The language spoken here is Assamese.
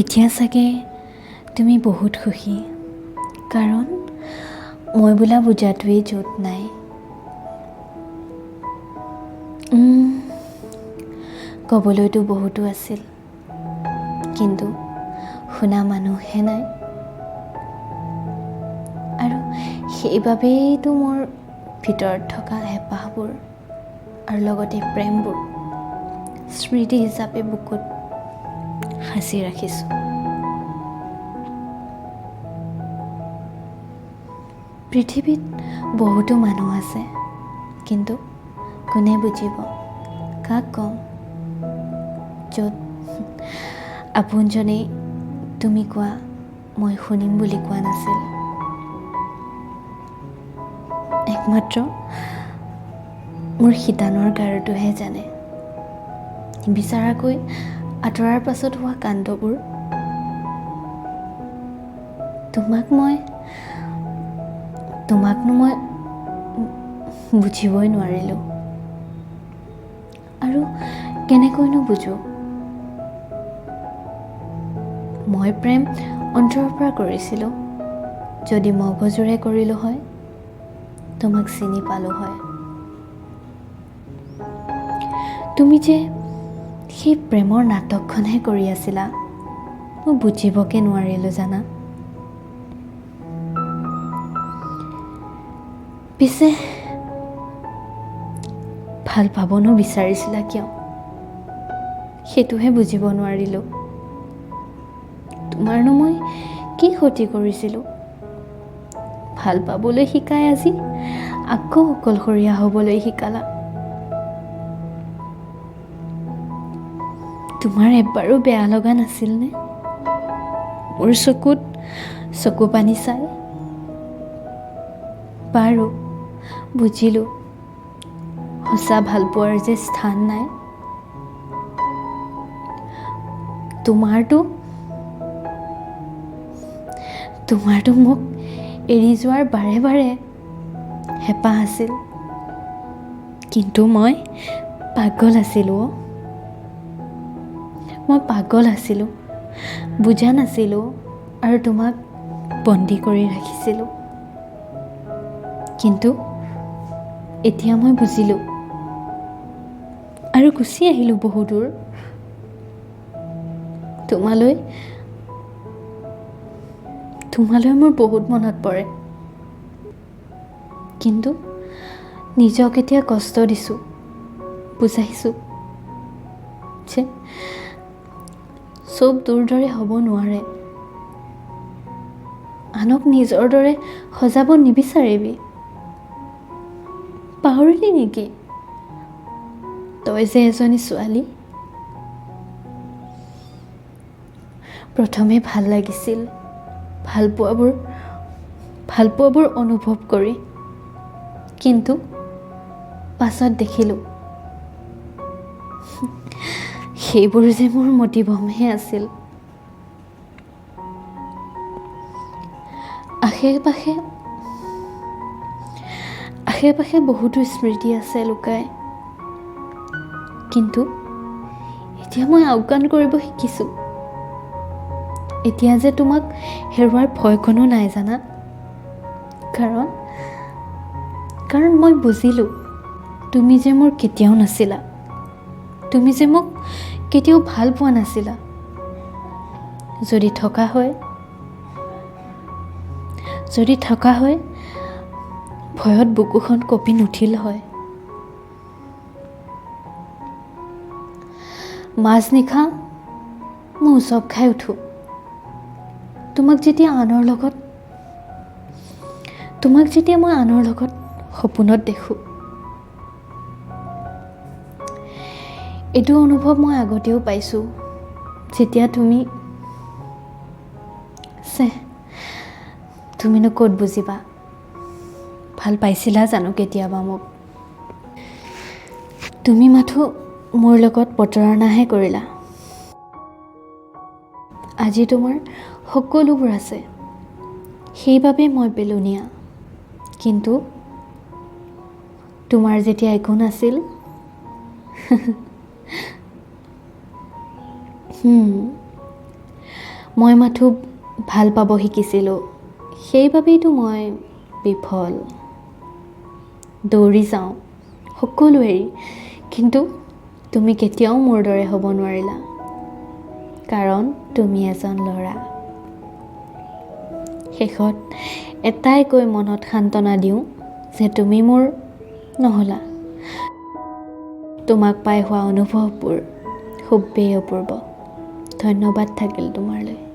এতিয়া চাগে তুমি বহুত সুখী, কাৰণ মই বোলা বুজাটোৱেই য'ত নাই। ক'বলৈতো বহুতো আছিল, কিন্তু শুনা মানুহহে নাই। আৰু সেইবাবেইতো মোৰ ভিতৰত থকা হেঁপাহবোৰ আৰু লগতে প্ৰেমবোৰ স্মৃতি হিচাপে বুকুত সাঁচি ৰাখিছোঁ। পৃথিৱীত বহুতো মানুহ আছে, কিন্তু কোনে বুজিব, কাক ক'ম? য'ত আপোনজনেই তুমি কোৱা মই শুনিম বুলি কোৱা নাছিল। একমাত্ৰ মোৰ শিতানৰ গাৰুটোহে জানে, বিচাৰাকৈ আঁতৰাৰ পাছত হোৱা কাণ্ডবোৰ। তোমাকনো মই বুজিবই নোৱাৰিলোঁ, আৰু কেনেকৈনো বুজো? মই প্ৰেম অন্তৰৰ পৰা কৰিছিলোঁ। যদি মগজুৰে কৰিলোঁ হয়, তোমাক চিনি পালোঁ হয়। তুমি যে সেই প্ৰেমৰ নাটকখনহে কৰি আছিলা, মই বুজিবকে নোৱাৰিলোঁ জানা। পিছে ভাল পাবনো বিচাৰিছিলা কিয়? সেইটোহে বুজিব নোৱাৰিলোঁ। তোমাৰনো মই কি ক্ষতি কৰিছিলোঁ? ভাল পাবলৈ শিকাই আজি আকৌ অকলশৰীয়া হ'বলৈ শিকালা। তোমাৰ এবাৰো বেয়া লগা নাছিলনে মোৰ চকুত চকু পানী চাই? বাৰু বুজিলোঁ, সঁচা ভালপোৱাৰ যে স্থান নাই। তোমাৰতো মোক এৰি যোৱাৰ বাৰে বাৰে হেঁপাহ আছিল, কিন্তু মই পাগল আছিলোঁ। মই পাগল আছিলোঁ, বুজা নাছিলোঁ আৰু তোমাক বন্দী কৰি ৰাখিছিলোঁ। কিন্তু এতিয়া মই বুজিলোঁ আৰু গুচি আহিলোঁ বহুদূৰ। তোমালৈ মোৰ বহুত মনত পৰে, কিন্তু নিজক এতিয়া কষ্ট দিছোঁ, বুজাইছোঁ যে চব তোৰ দৰে হ'ব নোৱাৰে। আনক নিজৰ দৰে সজাব নিবিচাৰিবি। পাহৰিলি নেকি তই যে এজনী ছোৱালী? প্ৰথমে ভাল লাগিছিল ভালপোৱাবোৰ অনুভৱ কৰি, কিন্তু পাছত দেখিলোঁ সেইবোৰ যে মোৰ মতিভ্ৰমহে আছিল। আশে পাশে বহুতো স্মৃতি আছে লুকাই, কিন্তু এতিয়া মই আওকাণ কৰিব শিকিছোঁ। এতিয়া যে তোমাক হেৰুৱাৰ ভয় কোনো নাই জানা, কাৰণ মই বুজিলোঁ তুমি যে মোৰ কেতিয়াও নাছিলা। তুমি যে মোক কেতিয়াও ভাল পোৱা নাছিলা। যদি থকা হয় ভয়ত বুকুখন কঁপি নুঠিল হয়। মাজনিশা মই উচপ খাই উঠোঁ, তোমাক যেতিয়া মই আনৰ লগত সপোনত দেখোঁ। এইটো অনুভৱ মই আগতেও পাইছোঁ, যেতিয়া তুমিনো ক'ত বুজিবা? ভাল পাইছিলা জানো কেতিয়াবা মোক? তুমি মাথো মোৰ লগত প্ৰতাৰণাহে কৰিলা। আজি তোমাৰ সকলোবোৰ আছে, সেইবাবে মই পেলনীয়া। কিন্তু তোমাৰ যেতিয়া একো নাছিল, মই মাথো ভাল পাব শিকিছিলোঁ, সেইবাবেইতো মই বিফল। দৌৰি যাওঁ সকলো এৰি, কিন্তু তুমি কেতিয়াও মোৰ দৰে হ'ব নোৱাৰিলা, কাৰণ তুমি এজন ল'ৰা। শেষত এটাই কৈ মনত সান্তনা দিওঁ যে তুমি মোৰ নহ'লা। তোমাক পাই হোৱা অনুভৱবোৰ খুবেই অপূৰ্ব। ধন্যবাদ থাকিল তোমালৈ।